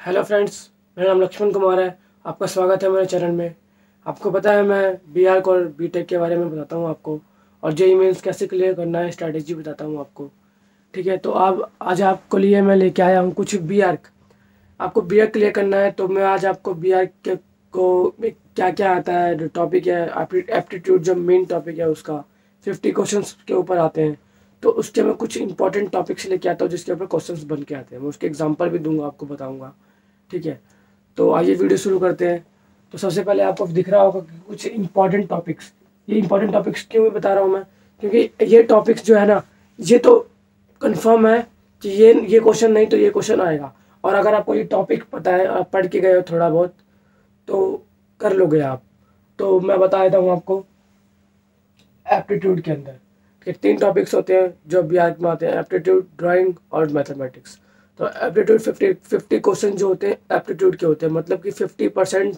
Hello friends, मेरा नाम लक्ष्मण कुमार है। आपका स्वागत है मेरे चैनल में। आपको पता है मैं बीआर्क और बीटेक के बारे में बताता हूँ आपको, और जेईई मेंस कैसे क्लियर करना है स्ट्रैटेजी बताता हूँ आपको। ठीक है, तो अब आज आपको लिए मैं लेके आया हूँ कुछ बीआर्क। आपको बीआर्क क्लियर करना है तो मैं आज आपको बीआर्क के को क्या क्या आता है, जो टॉपिक है एप्टीट्यूड, जो मेन टॉपिक है उसका 50 क्वेश्चंस के ऊपर आते हैं। तो उसके मैं कुछ इंपॉर्टेंट टॉपिक्स लेके आता हूँ जिसके ऊपर क्वेश्चंस बन के आते हैं। मैं उसके एग्जांपल भी दूंगा, आपको बताऊंगा। ठीक है, तो आइए वीडियो शुरू करते हैं। तो सबसे पहले आपको दिख रहा होगा कि कुछ इंपॉर्टेंट टॉपिक्स। ये इंपॉर्टेंट टॉपिक्स क्यों बता रहा हूँ मैं, क्योंकि ये टॉपिक्स जो है ना, ये तो कंफर्म है कि ये क्वेश्चन नहीं तो ये क्वेश्चन आएगा। और अगर आपको ये टॉपिक पता है, आप पढ़ के गए हो थोड़ा बहुत, तो कर लोगे आप। तो मैं बता देता हूँ आपको। एप्टीट्यूड के अंदर के 3 टॉपिक्स होते हैं जो बीआर्क में आते हैं: एप्टीट्यूड, ड्राइंग और मैथमेटिक्स। तो एप्टीट्यूड 50 क्वेश्चन जो होते हैं एप्टीट्यूड के होते हैं, मतलब कि 50%।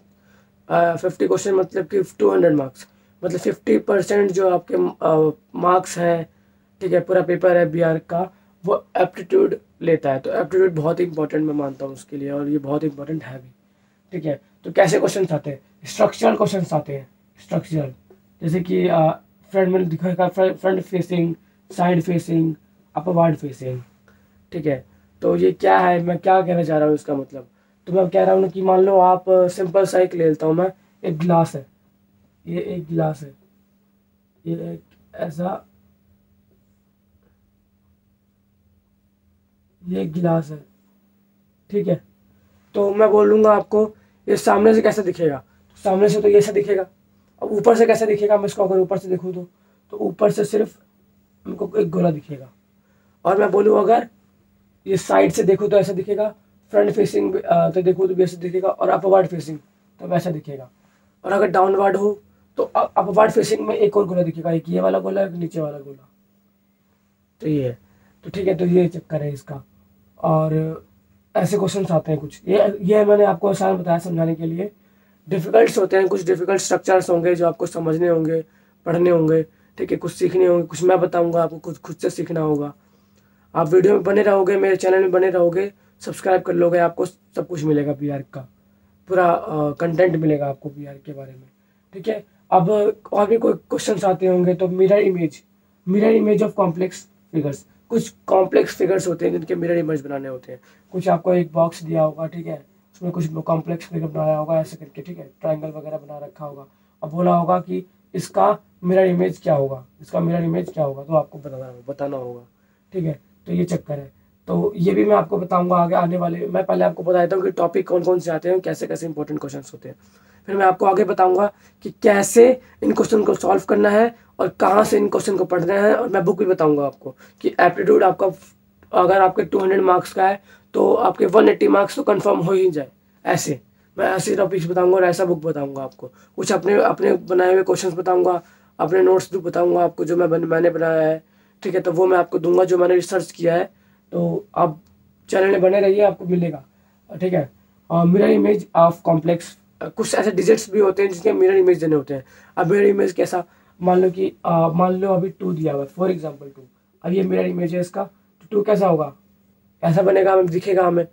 50 क्वेश्चन मतलब कि 200 मार्क्स, मतलब 50% जो आपके मार्क्स हैं। ठीक है, पूरा पेपर है बीआर्क का, वो एप्टीट्यूड लेता है। तो एप्टीट्यूड बहुत ही इंपॉर्टेंट मैं मानता हूँ उसके लिए, और ये बहुत इंपॉर्टेंट है भी। ठीक है, तो कैसे क्वेश्चन आते हैं? स्ट्रक्चरल क्वेश्चन आते हैं। स्ट्रक्चरल जैसे कि फ्रंट में दिखाएगा, front facing, side facing, upward facing. ठीक है, तो ये क्या है, मैं क्या कहना चाह रहा हूँ इसका मतलब। तो मैं कह रहा हूँ कि मान लो आप सिंपल सा एक ले लेता हूँ मैं। एक गिलास है, ये एक गिलास है, ये एक ऐसा, ये एक गिलास है। ठीक है, तो मैं बोलूँगा आपको ये सामने से कैसे दिखेगा। सामने से तो ये ऐसा दिखेगा। अब ऊपर से कैसे दिखेगा, मैं इसको अगर ऊपर से देखूँ तो ऊपर से सिर्फ हमको एक गोला दिखेगा। और मैं बोलूँ अगर ये साइड से देखो तो ऐसा दिखेगा, फ्रंट फेसिंग तो देखो तो भी ऐसा दिखेगा, और अपवर्ड फेसिंग तो वैसा दिखेगा। और अगर डाउनवर्ड हो तो अपवर्ड फेसिंग में एक और गोला दिखेगा, एक ये वाला गोला, एक नीचे वाला गोला। तो ये है। तो ठीक है, तो ये चक्कर है इसका। और ऐसे क्वेश्चन आते हैं कुछ। ये मैंने आपको आसान बताया समझाने के लिए। डिफिकल्ट्स होते हैं, कुछ डिफिकल्ट स्ट्रक्चर्स होंगे जो आपको समझने होंगे, पढ़ने होंगे। ठीक है, कुछ सीखने होंगे, कुछ मैं बताऊंगा आपको, कुछ खुद से सीखना होगा। आप वीडियो में बने रहोगे, मेरे चैनल में बने रहोगे, सब्सक्राइब कर लोगे, आपको सब कुछ मिलेगा बीआर्क का। पूरा कंटेंट मिलेगा आपको बीआर्क के बारे में। ठीक है, अब और भी कोई क्वेश्चंस आते होंगे। तो mirror image of complex figures. कुछ कॉम्प्लेक्स फिगर्स होते हैं जिनके मिरर इमेज बनाने होते हैं। कुछ आपको एक बॉक्स दिया होगा, ठीक है, उसमें कुछ कॉम्प्लेक्स फिगर बनाया होगा ऐसे करके, ठीक है, ट्राइंगल वगैरह बना रखा होगा। अब बोला होगा कि इसका मिरर इमेज क्या होगा, इसका मिरर इमेज क्या होगा, तो आपको बताना होगा। ठीक है, तो ये चक्कर है। तो ये भी मैं आपको बताऊंगा आगे आने वाले। मैं पहले आपको बता देता हूँ कि टॉपिक कौन कौन से आते हैं, कैसे कैसे इंपॉर्टेंट क्वेश्चन होते हैं। फिर मैं आपको आगे बताऊंगा कि कैसे इन क्वेश्चन को सॉल्व करना है और कहाँ से इन क्वेश्चन को पढ़ना है। और मैं बुक भी बताऊंगा आपको कि एप्टीट्यूड आपका अगर आपके 200 मार्क्स का है तो आपके 180 मार्क्स तो कंफर्म हो ही जाए। ऐसे मैं ऐसे टॉपिक्स बताऊंगा और ऐसा बुक बताऊंगा आपको। कुछ अपने अपने बनाए हुए क्वेश्चंस बताऊंगा, अपने नोट्स भी बताऊंगा आपको जो मैंने बनाया है। ठीक है, तो वो मैं आपको दूंगा जो मैंने रिसर्च किया है। तो आप चैनल में बने रहिए, आपको मिलेगा। ठीक है, मिरर इमेज ऑफ कॉम्प्लेक्स। कुछ ऐसे डिजिट्स भी होते हैं जिसके मिरर इमेज देने होते हैं। अब मिरर इमेज कैसा, मान लो कि मान लो अभी 2 दिया हुआ है, फॉर एग्जाम्पल 2। अब ये मिरर इमेज है इसका, तो 2 कैसा होगा, ऐसा बनेगा, हमें दिखेगा हमें।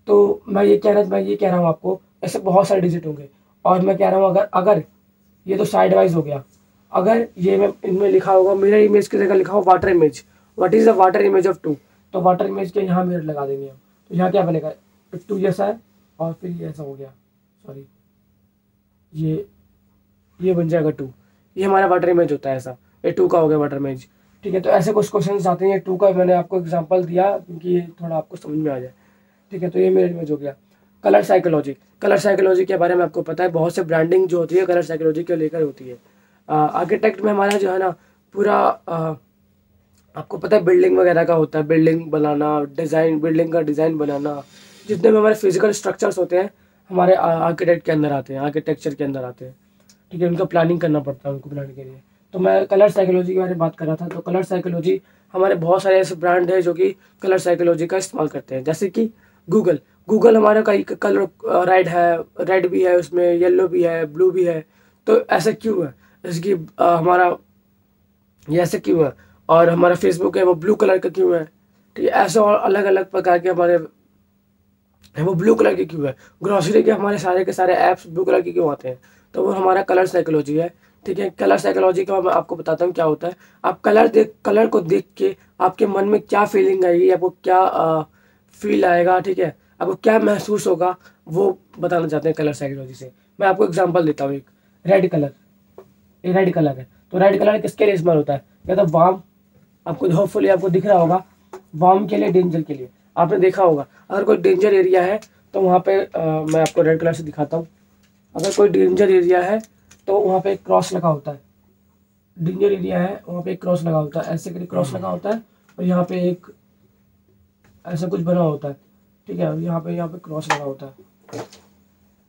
तो मैं ये कह रहा हूँ आपको, ऐसे बहुत सारे डिजिट होंगे। और मैं कह रहा हूँ अगर अगर ये तो साइड वाइज हो गया। अगर ये मैं इनमें लिखा होगा मिरर इमेज की जगह लिखा हो water image, what is the water image of 2, तो वाटर इमेज के यहाँ मिरर लगा देंगे हम। तो यहाँ क्या बनेगा, 2 जैसा है और फिर ये ऐसा हो गया, सॉरी, ये ये बन जाएगा 2। ये हमारा वाटर इमेज होता है ऐसा, ये 2 का हो गया वाटर इमेज। ठीक है, तो ऐसे कुछ क्वेश्चन आते हैं। 2 का मैंने आपको एग्जाम्पल दिया क्योंकि ये थोड़ा आपको समझ में आ जाए। ठीक है, तो ये मिरर इमेज हो गया। कलर साइकोलॉजी, कलर साइकोलॉजी के बारे में आपको पता है, बहुत से ब्रांडिंग जो होती है कलर साइकोलॉजी को लेकर होती है। आर्किटेक्ट में हमारा जो है ना पूरा आपको पता है बिल्डिंग वगैरह का होता है, बिल्डिंग बनाना, डिज़ाइन, बिल्डिंग का डिज़ाइन बनाना। जितने भी हमारे फिजिकल स्ट्रक्चर्स होते हैं हमारे आर्किटेक्ट के अंदर आते हैं, आर्किटेक्चर के अंदर आते हैं। ठीक है, उनका प्लानिंग करना पड़ता है उनको बनाने के लिए। तो मैं कलर साइकोलॉजी के बारे में बात कर रहा था। तो कलर साइकोलॉजी, हमारे बहुत सारे ऐसे ब्रांड है जो कि कलर साइकोलॉजी का इस्तेमाल करते हैं, जैसे कि गूगल। गूगल हमारा कई कलर, रेड है, रेड भी है उसमें, येलो भी है, ब्लू भी है। तो ऐसा क्यों है, जैसे कि हमारा ये ऐसे क्यों है, और हमारा फेसबुक है वो ब्लू कलर का क्यों है। ठीक है, ऐसे और अलग अलग प्रकार के हमारे है वो ब्लू कलर की क्यों है? ग्रॉसरी के हमारे सारे के सारे ऐप्स ब्लू कलर के क्यों आते हैं? तो वो हमारा कलर साइकोलॉजी है। ठीक है, कलर साइकोलॉजी का मैं आपको बताता हूँ क्या होता है। आप कलर को देख के आपके मन में क्या फीलिंग आएगी, आपको क्या फील आएगा, ठीक है, आपको क्या महसूस होगा, वो बताना चाहते हैं कलर साइकोलॉजी से। मैं आपको एग्जांपल देता हूँ एक। रेड कलर, ये रेड कलर है, तो रेड कलर किसके लिए इस्तेमाल होता है? या तो वार्म, आपको होपफुली आपको दिख रहा होगा, वार्म के लिए, डेंजर के लिए। आपने देखा होगा अगर कोई डेंजर एरिया है तो वहाँ पे मैं आपको रेड कलर से दिखाता हूँ। अगर कोई डेंजर एरिया है तो वहाँ पे एक क्रॉस लगा होता है। डेंजर एरिया है वहाँ पे एक क्रॉस लगा होता है, ऐसे करके क्रॉस लगा होता है, और यहाँ पे एक ऐसा कुछ बना होता है। ठीक है, यहाँ पे क्रॉस लगा होता है,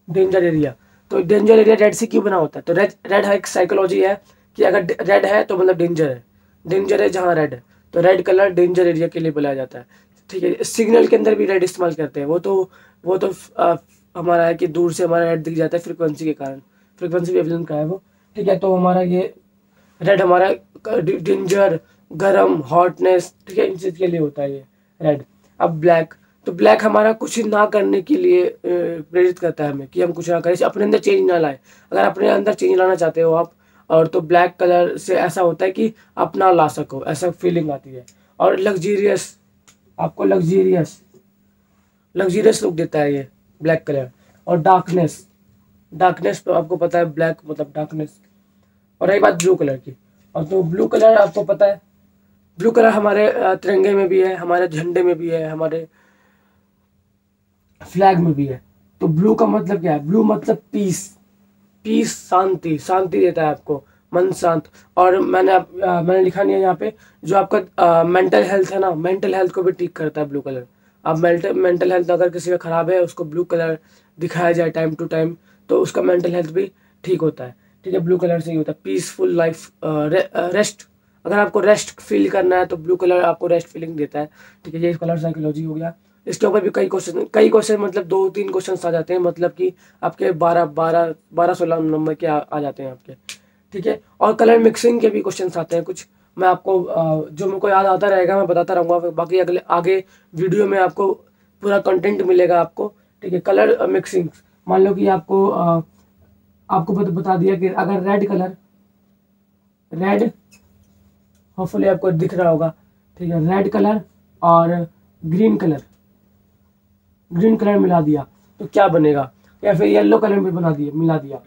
डेंजर एरिया। तो डेंजर एरिया रेड से क्यों बना होता है? तो रेड रेड एक साइकोलॉजी है कि अगर रेड है तो मतलब डेंजर है, डेंजर है जहाँ रेड है, तो रेड कलर डेंजर एरिया के लिए बुलाया जाता है। ठीक है, सिग्नल के अंदर भी रेड इस्तेमाल करते हैं, वो तो हमारा है कि दूर से हमारा रेड दिख जाता है फ्रिक्वेंसी के कारण, फ्रिक्वेंसी वेवलेंथ का है वो। ठीक है, तो हमारा ये रेड हमारा डेंजर, गरम, हॉटनेस, ठीक है, इन चीज़ के लिए होता है ये रेड। अब ब्लैक, तो ब्लैक हमारा कुछ ना करने के लिए प्रेरित करता है हमें कि हम कुछ ना करें, अपने अंदर चेंज ना लाए। अगर अपने अंदर चेंज लाना चाहते हो आप, और तो ब्लैक कलर से ऐसा होता है कि आप ना ला सको, ऐसा फीलिंग आती है। और लग्जीरियस, आपको लग्जीरियस लग्जीरियस लुक देता है ये ब्लैक कलर। और डार्कनेस, डार्कनेस तो आपको पता है ब्लैक मतलब डार्कनेस। और रही बात ब्लू कलर की, और तो ब्लू कलर आपको पता है, ब्लू कलर हमारे तिरंगे में भी है, हमारे झंडे में भी है, हमारे फ्लैग में भी है। तो ब्लू का मतलब क्या है? ब्लू मतलब पीस, पीस, शांति, शांति देता है आपको, मन शांत। और मैंने लिखा नहीं है यहाँ पे, जो आपका मेंटल हेल्थ है ना, मेंटल हेल्थ को भी ठीक करता है ब्लू कलर। अब मेंटल हेल्थ अगर किसी का खराब है, उसको ब्लू कलर दिखाया जाए टाइम टू टाइम, तो उसका मेंटल हेल्थ भी ठीक होता है। ठीक है, ब्लू कलर से ही होता है पीसफुल लाइफ, रेस्ट। अगर आपको रेस्ट फील करना है तो ब्लू कलर आपको रेस्ट फीलिंग देता है। ठीक है, ये कलर साइकोलॉजी हो गया। इसके ऊपर भी कई क्वेश्चन मतलब 2-3 क्वेश्चन आ जाते हैं, मतलब कि आपके 12-16 नंबर के आ जाते हैं आपके। ठीक है, और कलर मिक्सिंग के भी क्वेश्चन आते हैं कुछ। मैं आपको जो मेरे को याद आता रहेगा मैं बताता रहूँगा, फिर बाकी अगले आगे वीडियो में आपको पूरा कंटेंट मिलेगा आपको। ठीक है, कलर मिक्सिंग, मान लो कि आपको बता दिया कि अगर रेड होपफुली आपको दिख रहा होगा। ठीक है, रेड कलर और ग्रीन कलर मिला दिया तो क्या बनेगा? या फिर येलो कलर भी मिला दिया,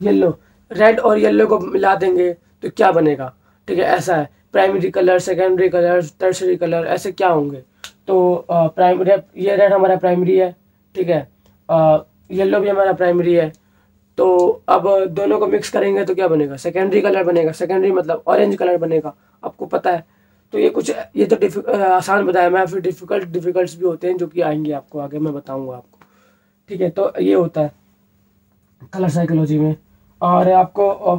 येलो, रेड और येलो को मिला देंगे तो क्या बनेगा? ठीक है, ऐसा है, primary colour, secondary colour, tertiary colour, ऐसे क्या होंगे? तो प्राइमरी, ये रेड हमारा प्राइमरी है, ठीक है, येलो भी हमारा प्राइमरी है। तो अब दोनों को मिक्स करेंगे तो क्या बनेगा? सेकेंडरी कलर बनेगा। सेकेंडरी मतलब ऑरेंज कलर बनेगा, आपको पता है। तो ये तो आसान बताया मैं, फिर डिफिकल्ट्स भी होते हैं जो कि आएंगे आपको आगे, मैं बताऊंगा आपको। ठीक है, तो ये होता है कलर साइकोलॉजी में। और आपको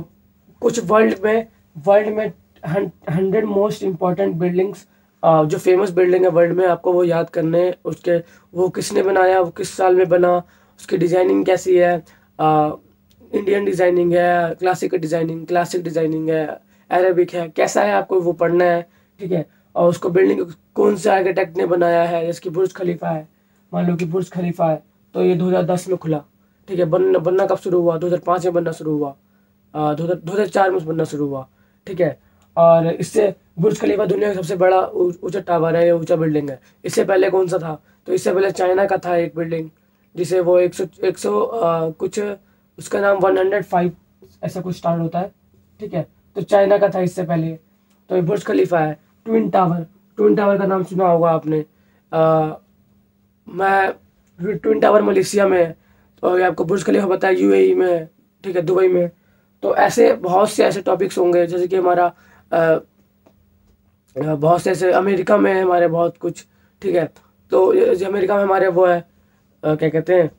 कुछ वर्ल्ड में 100 मोस्ट इम्पॉर्टेंट बिल्डिंग्स, जो फेमस बिल्डिंग है वर्ल्ड में, आपको वो याद करने हैं। उसके वो किसने बनाया, वो किस साल में बना, उसकी डिज़ाइनिंग कैसी है, इंडियन डिज़ाइनिंग है, क्लासिक डिज़ाइनिंग है, अरेबिक है, कैसा है, आपको वो पढ़ना है। ठीक है, और उसको बिल्डिंग कौन से आर्किटेक्ट ने बनाया है, जैसे कि बुर्ज खलीफा है, मान लो कि बुर्ज खलीफा है, तो ये 2010 में खुला। ठीक है, बनना कब शुरू हुआ? 2005 में बनना शुरू हुआ, 2004 में बनना शुरू हुआ। ठीक है, और इससे बुर्ज खलीफा दुनिया का सबसे बड़ा ऊंचा टावर है, या ऊंचा बिल्डिंग है। इससे पहले कौन सा था? तो इससे पहले चाइना का था एक बिल्डिंग, जिसे वो 100 कुछ, उसका नाम 105 ऐसा कुछ स्टार्ट होता है। ठीक है, तो चाइना का था इससे पहले। तो ये बुर्ज खलीफा है। ट्विन टावर का नाम सुना होगा आपने। मैं ट्विन टावर मलेशिया में है, तो ये आपको बुर्ज खलीफा पता है यूएई में है। ठीक है, दुबई में। तो ऐसे बहुत से ऐसे टॉपिक्स होंगे, जैसे कि हमारा बहुत से ऐसे अमेरिका में है हमारे बहुत कुछ। ठीक है, तो अमेरिका में हमारे वो है, क्या कहते हैं,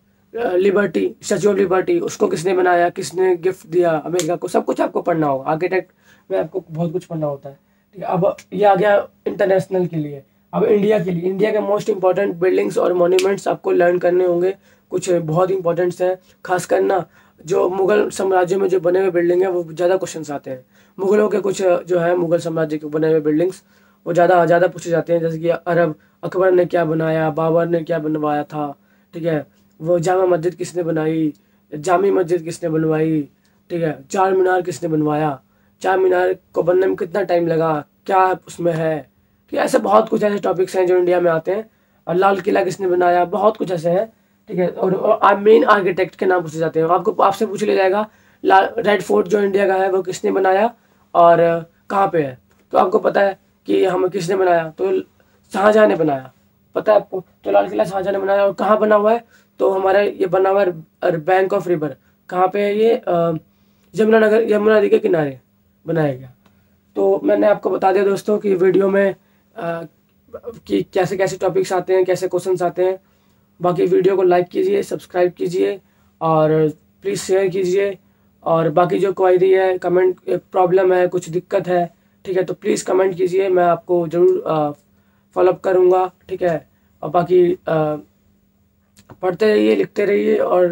लिबर्टी, स्टैचू ऑफ लिबर्टी, उसको किसने बनाया, किसने गिफ्ट दिया अमेरिका को, सब कुछ आपको पढ़ना होगा। आर्किटेक्ट में आपको बहुत कुछ पढ़ना होता है। ठीक है, अब ये आ गया इंटरनेशनल के लिए। अब इंडिया के लिए, इंडिया के मोस्ट इंपॉर्टेंट बिल्डिंग्स और मॉन्यूमेंट्स आपको लर्न करने होंगे। कुछ बहुत इंपॉर्टेंट्स हैं, खास करना जो मुगल साम्राज्य में जो बने हुए बिल्डिंग है, वो ज़्यादा क्वेश्चन आते हैं। मुगलों के कुछ जो है, मुगल साम्राज्य के बने हुए बिल्डिंग्स, वो ज़्यादा ज़्यादा पूछे जाते हैं, जैसे कि अकबर ने क्या बनाया, बाबर ने क्या बनवाया था, ठीक है, वो जामा मस्जिद किसने बनाई, जामी मस्जिद किसने बनवाई, ठीक है, चार मीनार किसने बनवाया, चार मीनार को बनने में कितना टाइम लगा, क्या उसमें है, ठीक है। ऐसे बहुत कुछ ऐसे टॉपिक्स हैं जो इंडिया में आते हैं। और लाल किला किसने बनाया, बहुत कुछ ऐसे हैं, ठीक है। और मेन आर्किटेक्ट के नाम पूछे जाते हैं, आपको आपसे पूछ लिया जाएगा लाल रेड फोर्ट जो इंडिया का है वो किसने बनाया और कहाँ पे है, तो आपको पता है कि हम किसने बनाया, तो शाहजहाँ ने बनाया, पता है आपको। तो लाल किला शाहजहाँ ने बनाया, और कहाँ बना हुआ है, तो हमारा ये बना हुआ है बैंक ऑफ रिवर, कहाँ पे है ये, यमुना नदी के किनारे बनाया गया। तो मैंने आपको बता दिया दोस्तों कि वीडियो में कि कैसे कैसे टॉपिक्स आते हैं, कैसे क्वेश्चंस आते हैं। बाकी वीडियो को लाइक कीजिए, सब्सक्राइब कीजिए और प्लीज़ शेयर कीजिए। और बाकी जो क्वेरी है, कमेंट प्रॉब्लम है, कुछ दिक्कत है, ठीक है, तो प्लीज़ कमेंट कीजिए, मैं आपको ज़रूर फॉलोअप करूँगा, ठीक है। और बाकी पढ़ते रहिए, लिखते रहिए और